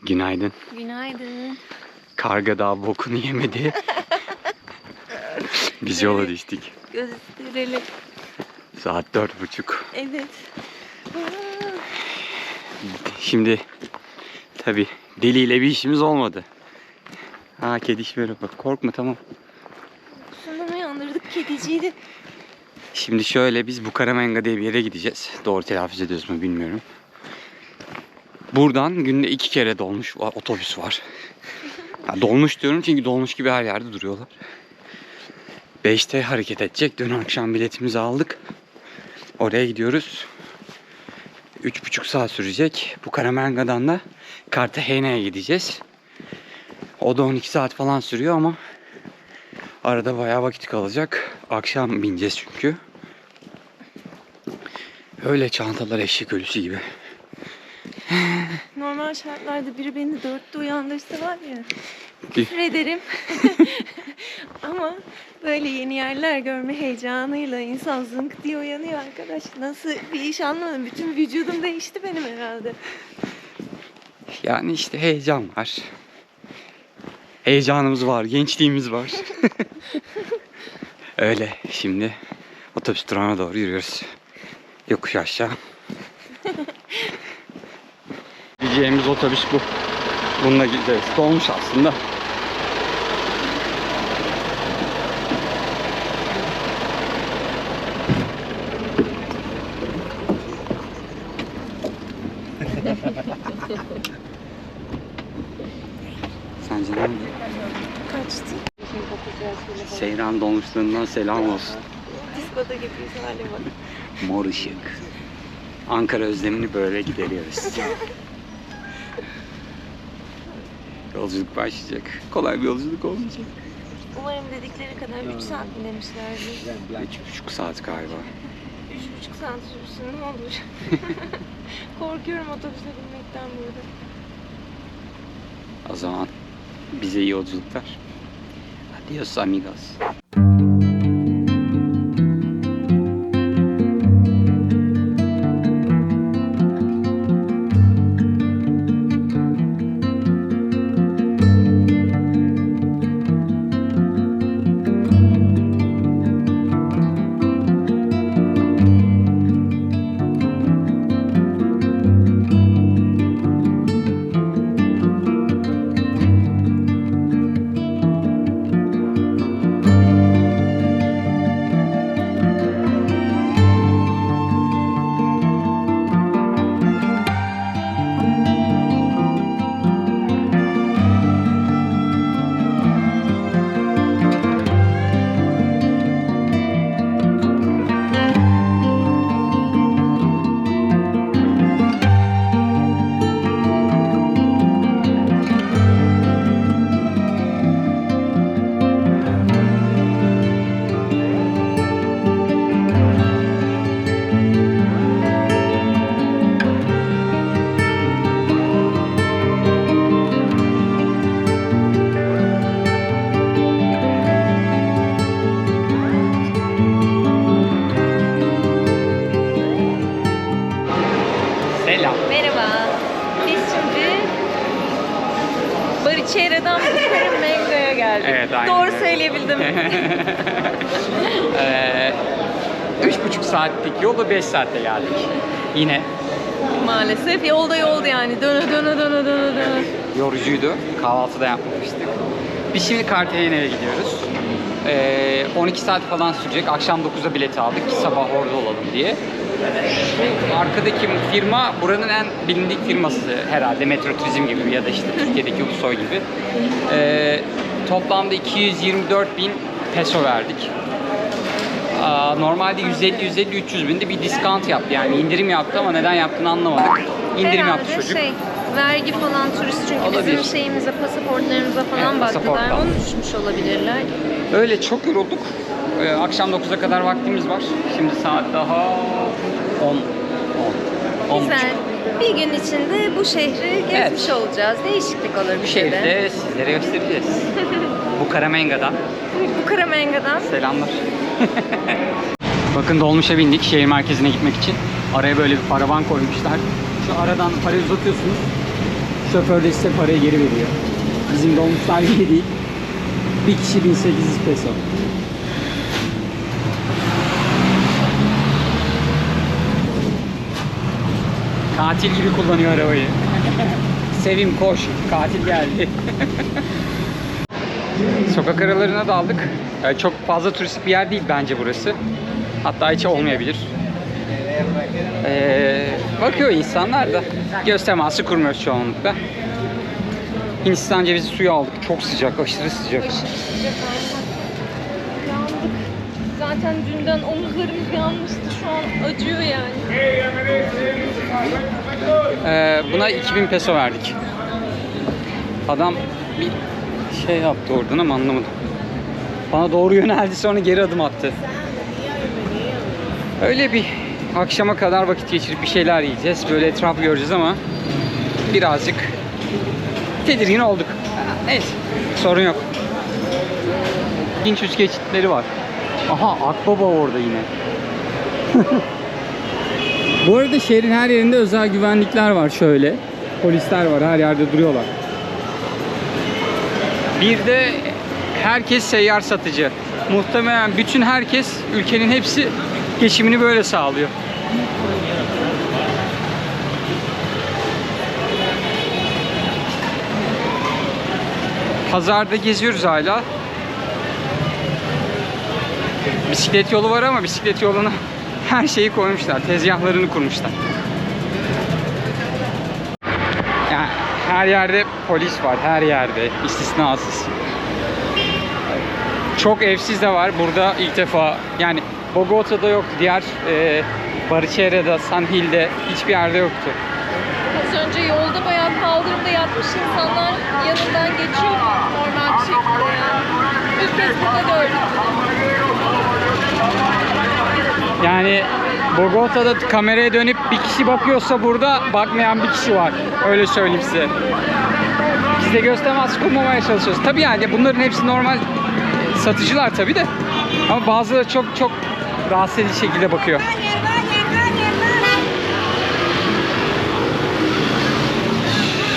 Günaydın. Günaydın. Karga daha bokunu yemedi. Biz yola düştük. Gösterelim. Saat 4:30. Evet. Şimdi tabi deliyle bir işimiz olmadı. Ha kediş böyle bak, korkma tamam. Şundan uyandırdık kediciyi. Şimdi şöyle, biz Bucaramanga diye bir yere gideceğiz. Doğru telaffuz ediyoruz mu bilmiyorum. Buradan günde 2 kere dolmuş otobüs var. Ya dolmuş diyorum çünkü dolmuş gibi her yerde duruyorlar. 5'te hareket edecek. Dün akşam biletimizi aldık. Oraya gidiyoruz. 3,5 saat sürecek. Bucaramanga'dan da Cartagena'ya gideceğiz. O da 12 saat falan sürüyor ama arada bayağı vakit kalacak. Akşam bineceğiz çünkü. Öyle çantalar eşek ölüsü gibi. Normal şartlarda biri beni 4'te uyandırsa var ya, küfür ederim. Ama böyle yeni yerler görme heyecanıyla insan zınk diye uyanıyor arkadaş. Nasıl bir iş anlamadım. Bütün vücudum değişti benim herhalde. Yani işte heyecan var. Heyecanımız var, gençliğimiz var. Öyle, şimdi otobüs durağına doğru yürüyoruz. Yokuş aşağı. Gideceğimiz otobüs bu. Bununla gideceğiz. Dolmuş aslında. Sence ne oldu? Kaçtı. Seyran dolmuşlarından selam olsun. Diskoda gibiyiz hale bak. Mor ışık. Ankara özlemini böyle gideriyoruz. Yolculuk başlayacak. Kolay bir yolculuk olmayacak. Umarım dedikleri kadar 3 saat mi demişlerdi? 3,5 saat galiba. 3,5 saat sürsün ne olur. Korkuyorum otobüse binmekten burada. O zaman bize iyi yolculuklar. Adios amigos. Merhaba. Biz şimdi Bariçera'dan Bucaramanga'ya geldik. Evet, aynen Doğru öyle. söyleyebildim. 3,5 saatlik yolu 5 saatte geldik. Yine Maalesef yolda yani. Döne. yorucuydu. Kahvaltıda yapmamıştık. Biz şimdi Cartagena'ya gidiyoruz. 12 saat falan sürecek. Akşam 9'da bileti aldık ki sabah orada olalım diye. Arkadaki firma buranın en bilindik firması herhalde. Metro Turizm gibi ya da işte Türkiye'deki Ulusoy gibi. Toplamda 224.000 peso verdik. Normalde 150-300 binde bir discount yaptı, yani indirim yaptı ama neden yaptığını anlamadık. İndirim yaptı çocuk. Vergi falan turist çünkü Olabilir. bizim şeyimize, pasaportlarımıza falan Evet, baktılar. pasaporttan. Onu düşmüş olabilirler. Öyle çok yorulduk. Akşam 9'a kadar vaktimiz var. Şimdi saat daha 10. Güzel. Bir gün içinde bu şehri gezmiş Evet. olacağız. Değişiklik olur Bu bize de. şehirde sizlere göstereceğiz. Bucaramanga'dan Bucaramanga'dan. selamlar. Bakın dolmuşa bindik şehir merkezine gitmek için. Araya böyle bir paravan koymuşlar. Şu aradan parayı uzatıyorsunuz. şoför de size parayı geri veriyor. Bizim dolmuşlar gibi değil. Bir kişi 1800 peso. Katil gibi kullanıyor arabayı. Sevim koş, katil geldi. Sokak aralarına daldık. Çok fazla turistik bir yer değil bence burası. Hatta hiç olmayabilir. Bakıyor insanlar da. Göz teması kurmuyoruz çoğunlukla. Hindistan cevizi suyu aldık. Çok sıcak, aşırı sıcak. Aşırı sıcak aynen. Yandık. Zaten dünden omuzlarımız yanmıştı. Şu an acıyor yani. Buna 2000 peso verdik. Adam bir şey yaptı oradan ama anlamadım. Bana doğru yöneldi, sonra geri adım attı. Öyle bir akşama kadar vakit geçirip bir şeyler yiyeceğiz. Böyle etrafı göreceğiz ama birazcık tedirgin olduk. Neyse, sorun yok. İlginç üst geçitleri var. Aha, Akbaba orada yine. Bu arada şehrin her yerinde özel güvenlikler var şöyle. Polisler var, her yerde duruyorlar. Bir de herkes seyyar satıcı. Muhtemelen bütün herkes, ülkenin hepsi geçimini böyle sağlıyor. Pazarda geziyoruz hala. Bisiklet yolu var ama bisiklet yoluna her şeyi koymuşlar. Tezgahlarını kurmuşlar. Yani her yerde polis var. Her yerde. İstisnasız. Çok evsiz de var. Burada ilk defa, yani Bogota'da yoktu. Diğer Baricheira'da, San Gil'de hiçbir yerde yoktu. Az önce yolda bayağı kaldırımda yatmış insanlar yanından geçiyor normal bir şekilde yani. İlk kez burada gördük bunu. Yani Bogota'da kameraya dönüp bir kişi bakıyorsa burada bakmayan bir kişi var. Öyle söyleyeyim size. Biz de göz teması kurmamaya çalışıyoruz. Tabii yani bunların hepsi normal satıcılar tabii de. Ama bazıları çok çok rahatsız edici şekilde bakıyor.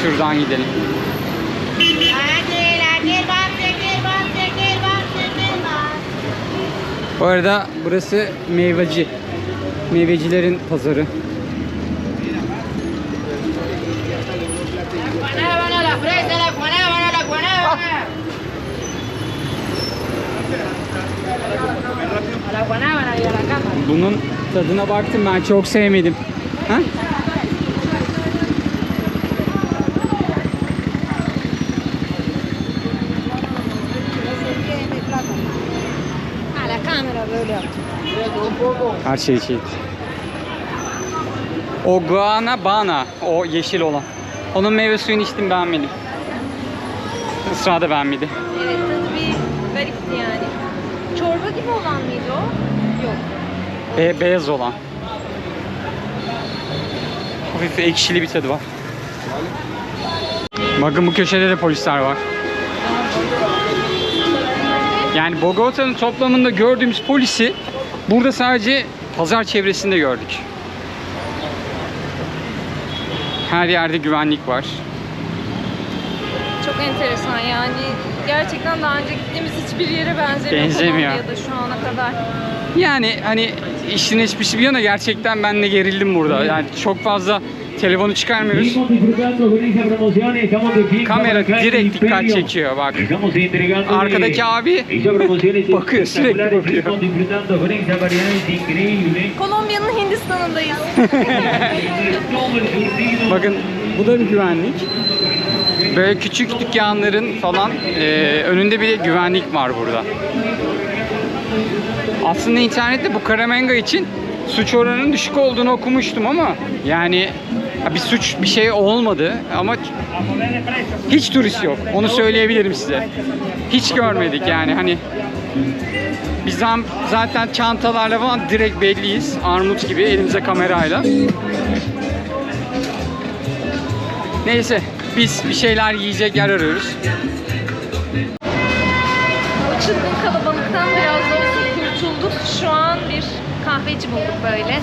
Şuradan gidelim. Bu arada burası meyveci. Meyvecilerin pazarı. Bunun tadına baktım, ben çok sevmedim. Ha? Her şey şey. O guanabana, o yeşil olan. Onun meyve suyunu içtim, beğenmedim. Isra da beğenmedi. Evet, tadı bir garipti yani. Çorba gibi olan mıydı o? Yok. Beyaz olan. Hafif ekşili bir tadı var. Bakın bu köşede de polisler var. Yani Bogota'nın toplamında gördüğümüz polisi burada sadece pazar çevresinde gördük. Her yerde güvenlik var. Çok enteresan yani. Gerçekten daha önce gittiğimiz hiçbir yere benzemiyor. Ya da şu ana kadar. Yani hani işin esprisi bir yana gerçekten ben de gerildim burada. Yani çok fazla telefonu çıkarmıyoruz. Kamera direkt dikkat çekiyor bak. Arkadaki abi bakıyor, sürekli bakıyor. Kolombiya'nın Hindistan'ındayız. Bakın bu da bir güvenlik. Böyle küçük dükkanların falan önünde bile güvenlik var burada. Aslında internette bu Bucaramanga için suç oranının düşük olduğunu okumuştum ama yani bir suç bir şey olmadı ama hiç turist yok. Onu söyleyebilirim size. Hiç görmedik yani hani biz zaten çantalarla falan direkt belliyiz. Armut gibi elimize kamerayla. Neyse biz bir şeyler yiyecek yer arıyoruz. O çılgın kalabalıktan biraz da olsa kurtulduk. Şu an bir kahveci bulduk böyle.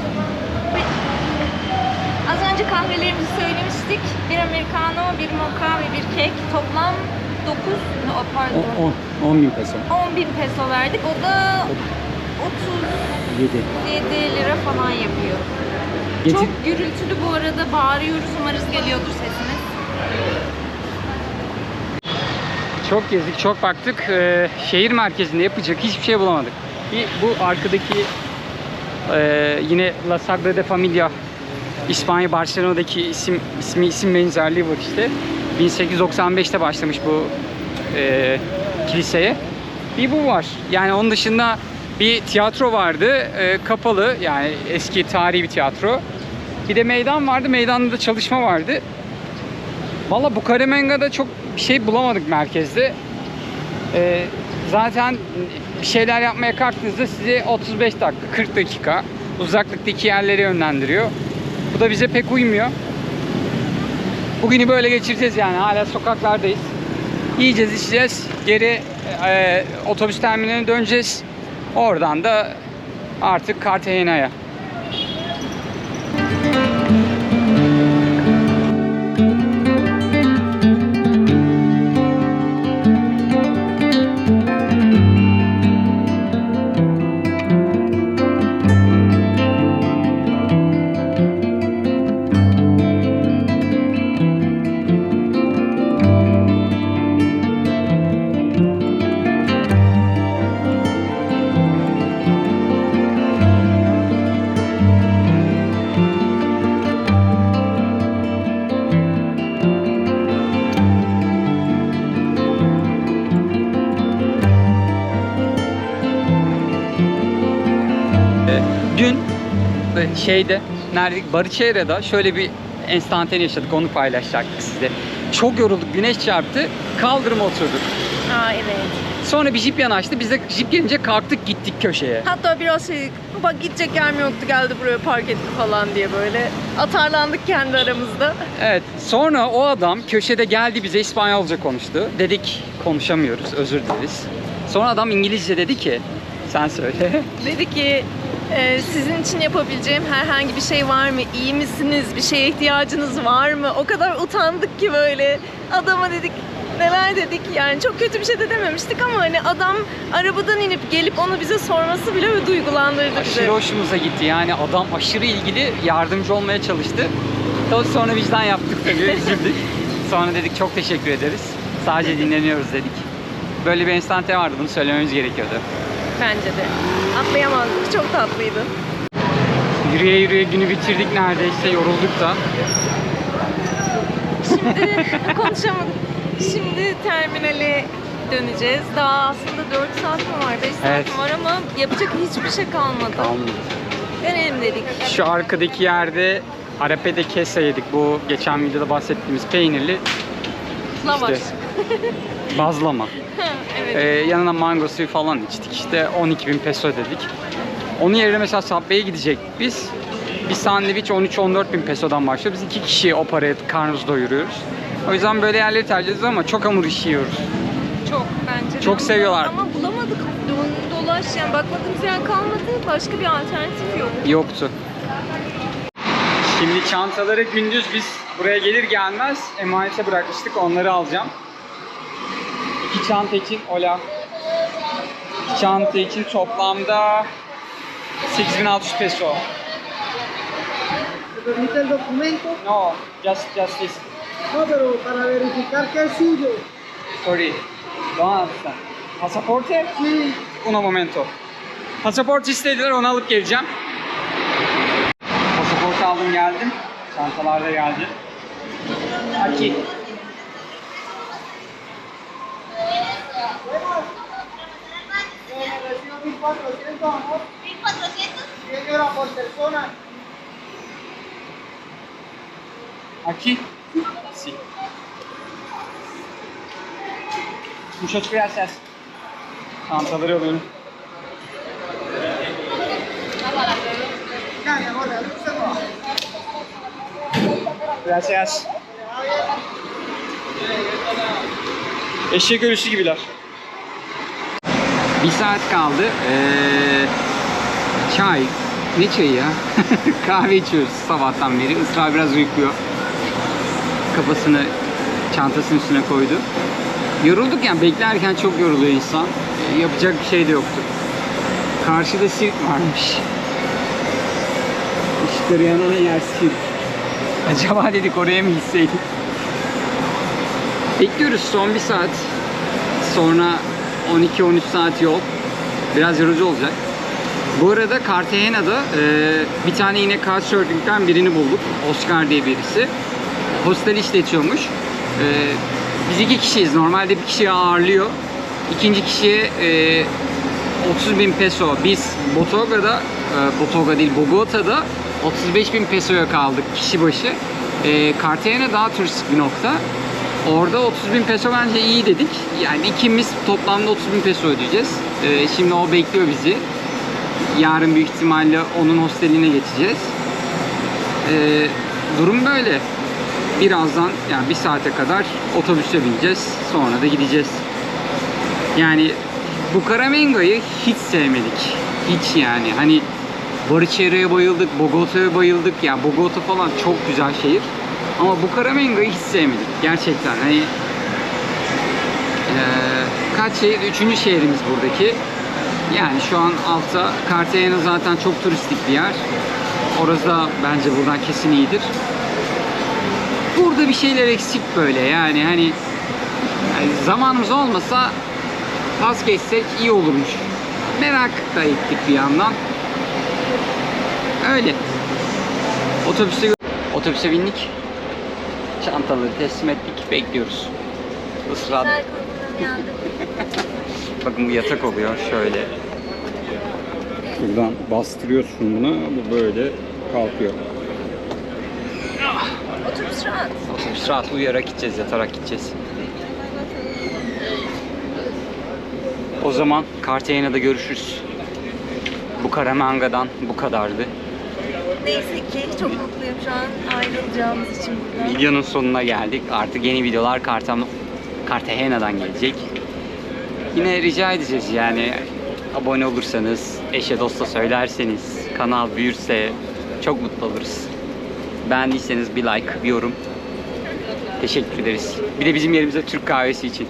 Az önce kahvelerimizi söylemiştik. Bir americano, bir kek. Toplam 10.000 peso. 10.000 peso verdik. O da 37 lira falan yapıyor. Çok gürültülü bu arada. Bağırıyoruz. Umarız geliyordur sesimiz. Çok gezdik, çok baktık. Şehir merkezinde yapacak hiçbir şey bulamadık. Bu arkadaki yine La Sagrada Familia, İspanya Barcelona'daki isim benzerliği var işte. 1895'te başlamış bu kiliseye. Bir bu var. Yani onun dışında bir tiyatro vardı. Kapalı, yani eski tarihi bir tiyatro. Bir de meydan vardı. Meydanda da çalışma vardı. Valla Bucaramanga'da çok bir şey bulamadık merkezde. Zaten bir şeyler yapmaya kalktığınızda sizi 35 dakika, 40 dakika uzaklıktaki yerlere yönlendiriyor. Bu da bize pek uymuyor. Bugünü böyle geçireceğiz yani. Hala sokaklardayız. Yiyeceğiz, içeceğiz. Geri otobüs terminaline döneceğiz. Oradan da artık Cartagena'ya. Dün Bariçeira'da şöyle bir enstantane yaşadık, onu paylaşacaktık size. Çok yorulduk, güneş çarptı, kaldırıma oturduk. Aa evet. Sonra bir jip yanaştı, biz de jip gelince kalktık gittik köşeye. Hatta biraz bak gidecek yer mi yoktu, geldi buraya park etti falan diye böyle atarlandık kendi aramızda. Evet, sonra o adam köşede geldi, bize İspanyolca konuştu. Dedik konuşamıyoruz, özür dileriz. Sonra adam İngilizce dedi ki, sen söyle. Dedi ki sizin için yapabileceğim herhangi bir şey var mı? İyi misiniz? Bir şeye ihtiyacınız var mı? O kadar utandık ki böyle. Adama dedik, neler dedik yani, çok kötü bir şey de dememiştik ama hani adam arabadan inip gelip onu bize sorması bile böyle duygulandırdı bizi. Aşırı hoşumuza gitti yani, adam aşırı ilgili, yardımcı olmaya çalıştı. Tabii sonra vicdan yaptık tabii, üzüldük. Sonra dedik çok teşekkür ederiz. Sadece dinleniyoruz dedik. Böyle bir enstantane vardı, bunu söylememiz gerekiyordu. Bence de. Atlayamazdık, çok tatlıydı. Yürüye yürüye günü bitirdik neredeyse, yorulduk da. Şimdi konuşamadım. Şimdi terminale döneceğiz. Daha aslında 4 saat mi var, 5 saat Evet. mi var ama yapacak hiçbir şey kalmadı. Tamam. Deneyelim dedik. Şu arkadaki yerde Arape de Queso yedik. Bu geçen videoda bahsettiğimiz peynirli Lavaş. işte bazlama. Evet. Yanına mango suyu falan içtik. İşte 12.000 peso dedik. Onun yerine mesela Subway'e gidecektik biz. Bir sandviç 13-14.000 pesodan başlıyor. Biz 2 kişi o paraya karnımızı doyuruyoruz. O yüzden böyle yerleri tercih ediyoruz ama çok hamur işi yiyoruz. Çok bence de. Çok seviyorlar. Ama bulamadık. Dolaş yani, bakmadığımız yer kalmadı. Başka bir alternatif yok. Yoktu. Şimdi çantaları gündüz biz buraya gelir gelmez emanete bırakmıştık. Onları alacağım. 2 çanta için çanta için toplamda 8.600 peso. ¿Permite el documento? No, just this. No, pero para verificar que es suyo. Sorry. Don't understand. Pasaporte? Sí. Uno momento. Pasaport istediler, onu alıp geleceğim. Pasaportu aldım geldim. Çantalar da geldi. Aquí. Me recibo 1.400, amor. 1.400. 100 euros por persona. Aquí. Sí. Muchas gracias. Çantaları alıyorum. Ya, mi amor, la luz se va. Gracias. Eşek ölüsü gibiler. Bir saat kaldı. Çay. Ne çayı ya? Kahve içiyoruz sabahtan beri. Israr biraz uyukluyor. Kafasını Çantasının üstüne koydu. Yorulduk yani, beklerken çok yoruluyor insan. Yapacak bir şey de yoktu. Karşıda sirk varmış. Işıkları yanan yer sirk. Acaba dedik oraya mı gitseydik? Bekliyoruz son bir saat. Sonra 12-13 saat yol. Biraz yorucu olacak. Bu arada Cartagena'da bir tane yine Couchsurfing'den birini bulduk. Oscar diye birisi. Hostel işletiyormuş. Biz 2 kişiyiz. Normalde bir kişiyi ağırlıyor. İkinci kişiye 30.000 peso. Biz Bogota'da 35.000 pesoya kaldık kişi başı. Cartagena daha turistik bir nokta. Orada 30.000 peso bence iyi dedik. Yani ikimiz toplamda 30.000 peso ödeyeceğiz. Şimdi o bekliyor bizi. Yarın büyük ihtimalle onun hosteline geçeceğiz. Durum böyle. Birazdan yani bir saate kadar otobüse bineceğiz. Sonra da gideceğiz. Yani Bucaramanga'yı hiç sevmedik. Hiç yani. Hani Baricheira'ya bayıldık, Bogota'ya bayıldık. Yani Bogota falan çok güzel şehir. Ama Bucaramanga'yı hiç sevmedik. Gerçekten hani kaç şehir? 3. şehrimiz buradaki. Yani şu an altta Cartagena zaten çok turistik bir yer. Orası da bence buradan kesin iyidir. Burada bir şeyler eksik böyle yani hani zamanımız olmasa vazgeçsek iyi olurmuş. Merak da ettik bir yandan. Öyle. Otobüse bindik. Çantaları teslim ettik. Bekliyoruz. Israr. Bakın bu yatak oluyor şöyle. Şuradan bastırıyorsun buna. Bu böyle kalkıyor. Otobüs rahat. Otobüs rahat, uyuyarak gideceğiz, yatarak gideceğiz. O zaman Cartagena'da görüşürüz. Bucaramanga'dan bu kadardı. Neyse ki çok mutluyum şu an ayrılacağımız için buradan. Videonun sonuna geldik. Artık yeni videolar Cartagena'dan gelecek. Yine rica edeceğiz yani abone olursanız, eşe dosta söylerseniz, kanal büyürse çok mutlu oluruz. Beğendiyseniz bir like, bir yorum. Teşekkür ederiz. Bir de bizim yerimize Türk kahvesi için.